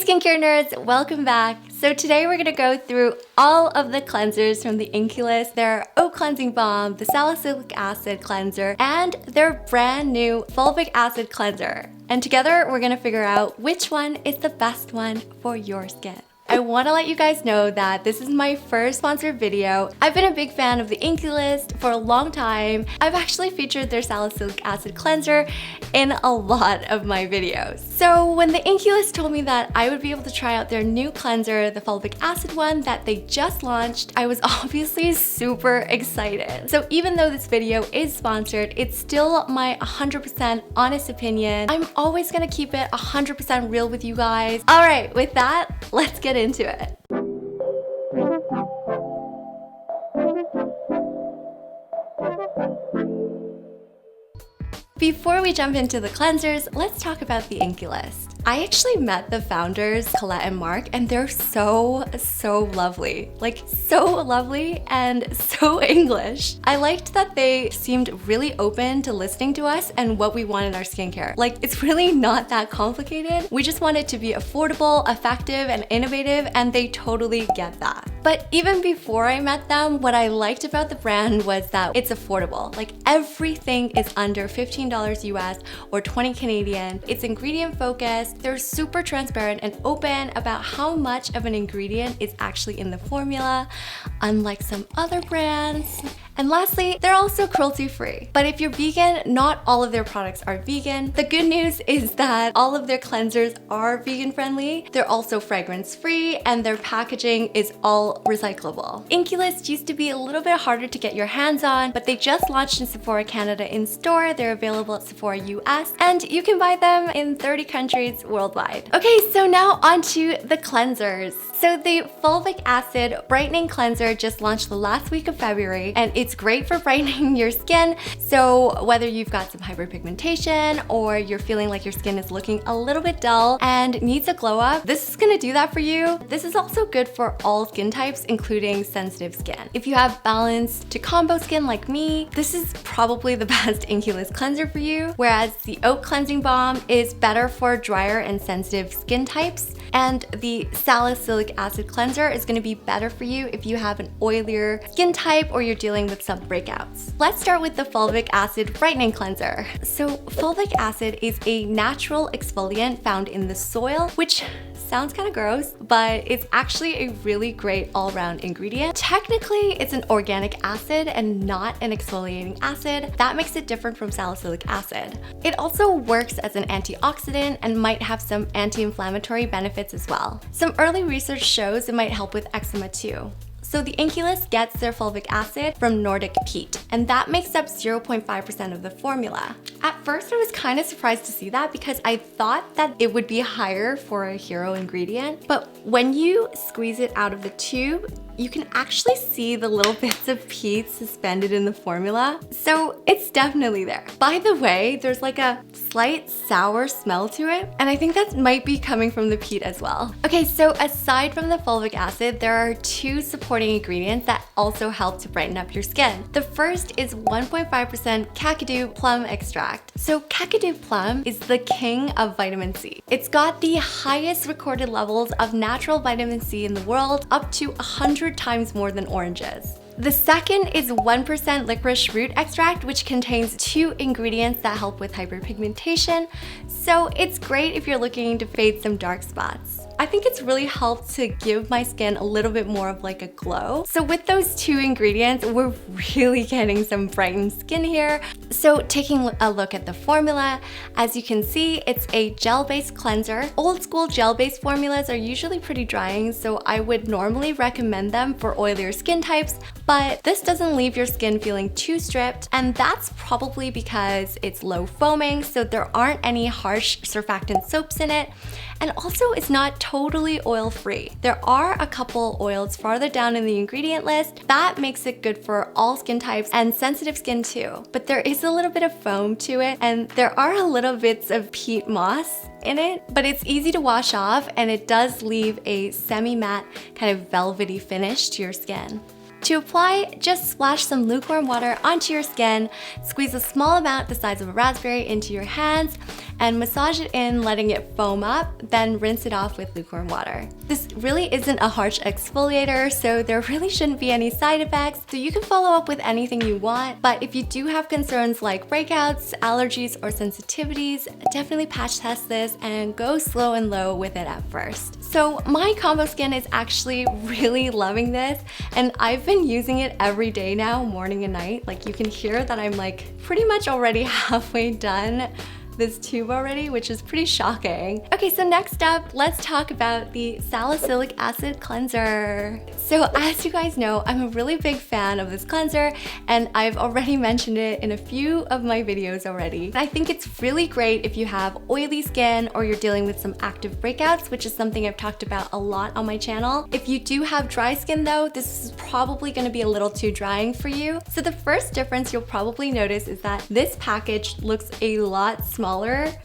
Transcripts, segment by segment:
skincare nerds, welcome back. So today we're gonna go through all of the cleansers from the Inkey List, their oat cleansing balm, the salicylic acid cleanser, and their brand new fulvic acid cleanser. And together we're gonna figure out which one is the best one for your skin. I want to let you guys know that this is my first sponsored video. I've been a big fan of the Inkey List for a long time. I've actually featured their salicylic acid cleanser in a lot of my videos. So when the Inkey List told me that I would be able to try out their new cleanser, the fulvic acid one that they just launched, I was obviously super excited. So even though this video is sponsored, it's still my 100% honest opinion. I'm always gonna keep it 100% real with you guys. All right, with that, let's get into it. Before we jump into the cleansers, let's talk about the Inkey List. I actually met the founders, Colette and Mark, and they're so lovely. Like, so lovely and so English. I liked that they seemed really open to listening to us and what we want in our skincare. Like, it's really not that complicated. We just want it to be affordable, effective, and innovative, and they totally get that. But even before I met them, what I liked about the brand was that it's affordable. Like, everything is under $15 US or 20 Canadian. It's ingredient focused. They're super transparent and open about how much of an ingredient is actually in the formula, unlike some other brands. And lastly, they're also cruelty-free. But if you're vegan, not all of their products are vegan. The good news is that all of their cleansers are vegan-friendly. They're also fragrance-free, and their packaging is all recyclable. Inkey List used to be a little bit harder to get your hands on, but they just launched in Sephora Canada in store. They're available at Sephora US, and you can buy them in 30 countries worldwide. Okay, so now onto the cleansers. So the fulvic acid brightening cleanser just launched the last week of February, and it's great for brightening your skin. So whether you've got some hyperpigmentation or you're feeling like your skin is looking a little bit dull and needs a glow up, this is gonna do that for you. This is also good for all skin types, including sensitive skin. If you have balanced to combo skin like me, this is probably the best Inkey List cleanser for you, whereas the oat cleansing balm is better for drier and sensitive skin types. And the salicylic acid cleanser is gonna be better for you if you have an oilier skin type or you're dealing with some breakouts. Let's start with the fulvic acid brightening cleanser. So fulvic acid is a natural exfoliant found in the soil, which sounds kind of gross, but it's actually a really great all-around ingredient. Technically, it's an organic acid and not an exfoliating acid. That makes it different from salicylic acid. It also works as an antioxidant and might have some anti-inflammatory benefits as well. Some early research shows it might help with eczema too. So the Inkey List gets their fulvic acid from Nordic peat, and that makes up 0.5% of the formula. At first, I was kind of surprised to see that because I thought that it would be higher for a hero ingredient, but when you squeeze it out of the tube, you can actually see the little bits of peat suspended in the formula. So it's definitely there. By the way, there's like a slight sour smell to it, and I think that might be coming from the peat as well. Okay, so aside from the fulvic acid, there are two supporting ingredients that also help to brighten up your skin. The first is 1.5% Kakadu plum extract. So Kakadu plum is the king of vitamin C. It's got the highest recorded levels of natural vitamin C in the world, up to 100 times more than oranges. The second is 1% licorice root extract, which contains two ingredients that help with hyperpigmentation. So it's great if you're looking to fade some dark spots. I think it's really helped to give my skin a little bit more of like a glow. So with those two ingredients, we're really getting some brightened skin here. So taking a look at the formula, as you can see, it's a gel-based cleanser. Old school gel-based formulas are usually pretty drying, so I would normally recommend them for oilier skin types, but this doesn't leave your skin feeling too stripped, and that's probably because it's low foaming, so there aren't any harsh surfactant soaps in it, and also it's not totally oil-free. There are a couple oils farther down in the ingredient list that makes it good for all skin types and sensitive skin too, but there is a little bit of foam to it, and there are a little bits of peat moss in it, but it's easy to wash off, and it does leave a semi-matte kind of velvety finish to your skin. To apply, just splash some lukewarm water onto your skin, squeeze a small amount the size of a raspberry into your hands, and massage it in, letting it foam up, then rinse it off with lukewarm water. This really isn't a harsh exfoliator, so there really shouldn't be any side effects, so you can follow up with anything you want, but if you do have concerns like breakouts, allergies, or sensitivities, definitely patch test this and go slow and low with it at first. So my combo skin is actually really loving this, and I've been using it every day now, morning and night. Like, you can hear that I'm like pretty much already halfway done this tube already, which is pretty shocking. Okay, so next up, let's talk about the Salicylic Acid Cleanser. So as you guys know, I'm a really big fan of this cleanser, and I've already mentioned it in a few of my videos already. I think it's really great if you have oily skin or you're dealing with some active breakouts, which is something I've talked about a lot on my channel. If you do have dry skin though, this is probably gonna be a little too drying for you. So the first difference you'll probably notice is that this package looks a lot smaller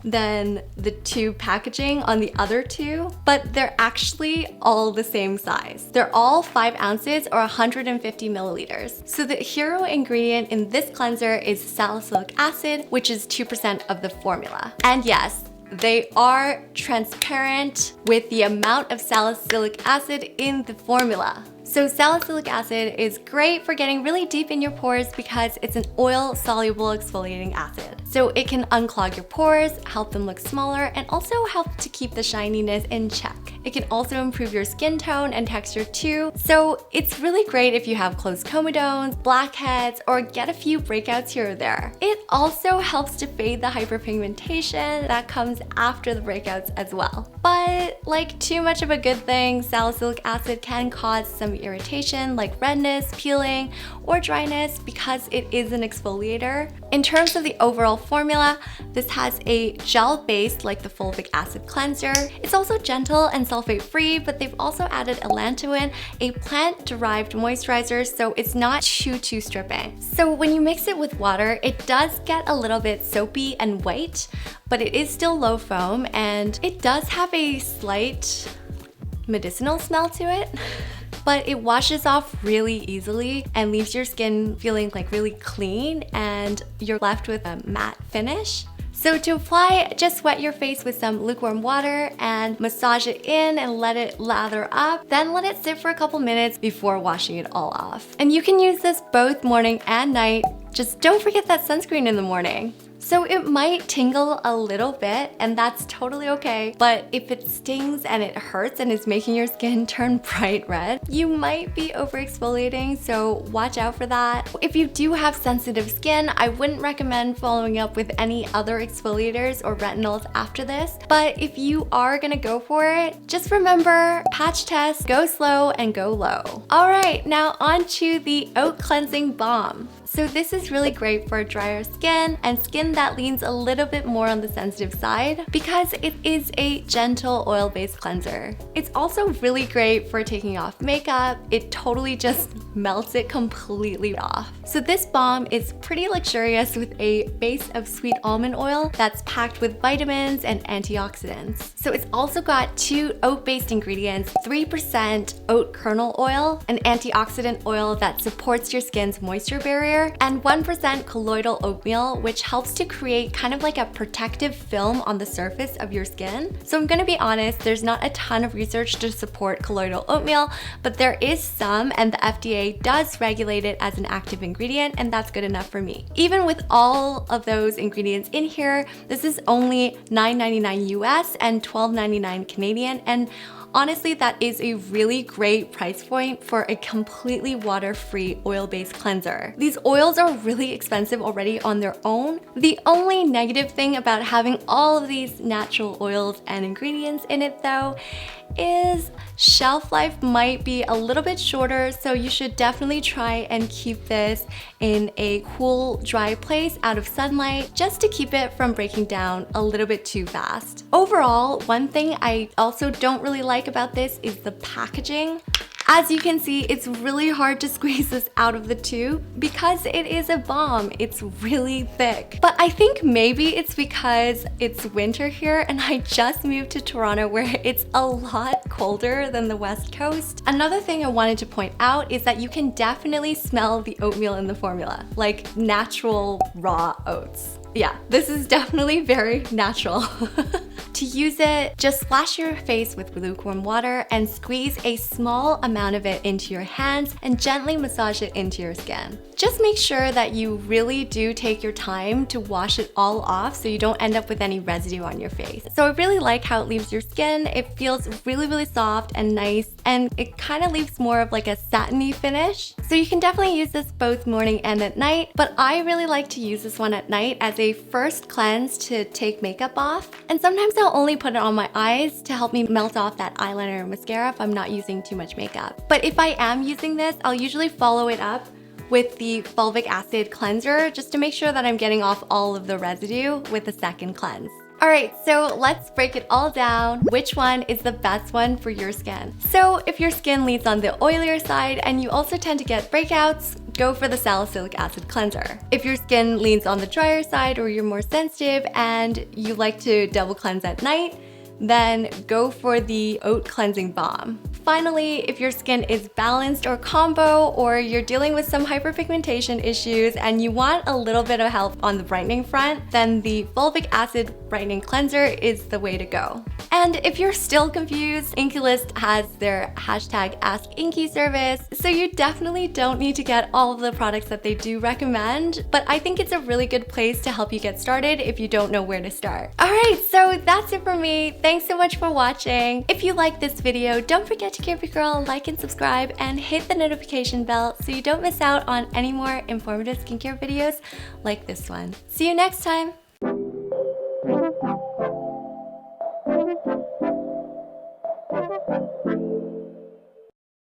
than the tube packaging on the other two, but they're actually all the same size. They're all 5 ounces or 150 milliliters. So the hero ingredient in this cleanser is salicylic acid, which is 2% of the formula. And yes, they are transparent with the amount of salicylic acid in the formula. So salicylic acid is great for getting really deep in your pores because it's an oil-soluble exfoliating acid. So it can unclog your pores, help them look smaller, and also help to keep the shininess in check. It can also improve your skin tone and texture too. So it's really great if you have closed comedones, blackheads, or get a few breakouts here or there. It also helps to fade the hyperpigmentation that comes after the breakouts as well. But like too much of a good thing, salicylic acid can cause some irritation like redness, peeling, or dryness because it is an exfoliator. In terms of the overall formula, this has a gel base like the fulvic acid cleanser. It's also gentle and sulfate-free, but they've also added allantoin, a plant-derived moisturizer, so it's not too stripping. So when you mix it with water, it does get a little bit soapy and white, but it is still low foam, and it does have a slight medicinal smell to it. But it washes off really easily and leaves your skin feeling like really clean, and you're left with a matte finish. So to apply, just wet your face with some lukewarm water and massage it in and let it lather up. Then let it sit for a couple minutes before washing it all off. And you can use this both morning and night. Just don't forget that sunscreen in the morning. So it might tingle a little bit, and that's totally okay, but if it stings and it hurts and is making your skin turn bright red, you might be overexfoliating, so watch out for that. If you do have sensitive skin, I wouldn't recommend following up with any other exfoliators or retinols after this, but if you are gonna go for it, just remember, patch test, go slow and go low. All right, now on to the Oat Cleansing Balm. So this is really great for drier skin and skin that leans a little bit more on the sensitive side because it is a gentle oil-based cleanser. It's also really great for taking off makeup. It totally just melts it completely off. So this balm is pretty luxurious with a base of sweet almond oil that's packed with vitamins and antioxidants. So it's also got 2 oat-based ingredients, 3% oat kernel oil, an antioxidant oil that supports your skin's moisture barrier, and 1% colloidal oatmeal, which helps to create kind of like a protective film on the surface of your skin. So I'm gonna be honest, there's not a ton of research to support colloidal oatmeal, but there is some, and the FDA does regulate it as an active ingredient, and that's good enough for me. Even with all of those ingredients in here, this is only $9.99 US and $12.99 Canadian, and honestly, that is a really great price point for a completely water-free oil-based cleanser. These oils are really expensive already on their own. The only negative thing about having all of these natural oils and ingredients in it though is shelf life might be a little bit shorter, so you should definitely try and keep this in a cool, dry place out of sunlight just to keep it from breaking down a little bit too fast. Overall, one thing I also don't really like about this is the packaging. As you can see, it's really hard to squeeze this out of the tube because it is a balm. It's really thick. But I think maybe it's because it's winter here and I just moved to Toronto where it's a lot colder than the West Coast. Another thing I wanted to point out is that you can definitely smell the oatmeal in the formula, like natural raw oats. Yeah, this is definitely very natural. To use it, just splash your face with lukewarm water and squeeze a small amount of it into your hands and gently massage it into your skin. Just make sure that you really do take your time to wash it all off so you don't end up with any residue on your face. So I really like how it leaves your skin. It feels really, really soft and nice, and it kind of leaves more of like a satiny finish. So you can definitely use this both morning and at night, but I really like to use this one at night as a first cleanse to take makeup off. And sometimes I'll only put it on my eyes to help me melt off that eyeliner or mascara if I'm not using too much makeup. But if I am using this, I'll usually follow it up with the fulvic acid cleanser just to make sure that I'm getting off all of the residue with a second cleanse. Alright, so let's break it all down. Which one is the best one for your skin? So if your skin leans on the oilier side and you also tend to get breakouts, go for the salicylic acid cleanser. If your skin leans on the drier side or you're more sensitive and you like to double cleanse at night, then go for the oat cleansing balm. Finally, if your skin is balanced or combo, or you're dealing with some hyperpigmentation issues and you want a little bit of help on the brightening front, then the fulvic acid brightening cleanser is the way to go. And if you're still confused, Inkey List has their hashtag Ask Inkey service, so you definitely don't need to get all of the products that they do recommend, but I think it's a really good place to help you get started if you don't know where to start. Alright, so that's it for me. Thanks so much for watching. If you like this video, don't forget to give your girl a like and subscribe and hit the notification bell so you don't miss out on any more informative skincare videos like this one. See you next time!